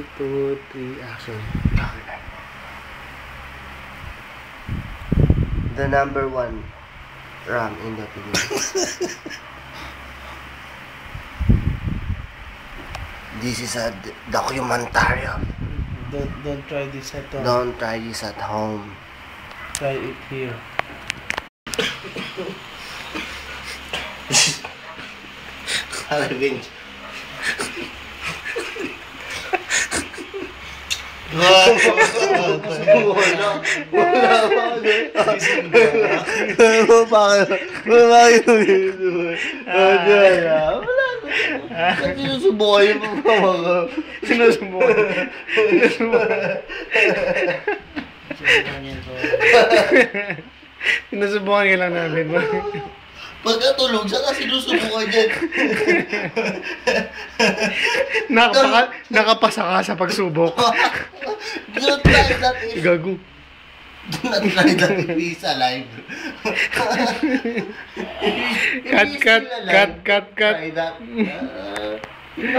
1, 2, 3, action. The number 1 ram in the Philippines. This is a documentary. Don't try this at home. Don't try this at home. Try it here. Revenge. Sinusubukan yung pagbawa ko. Sinusubukan ka lang namin. Pagkatulog, saka sinusubukan yan. Nakapasa ka sa pagsubok. Do not try that if... Gago. Do not try that if he's alive. Cut. Try that.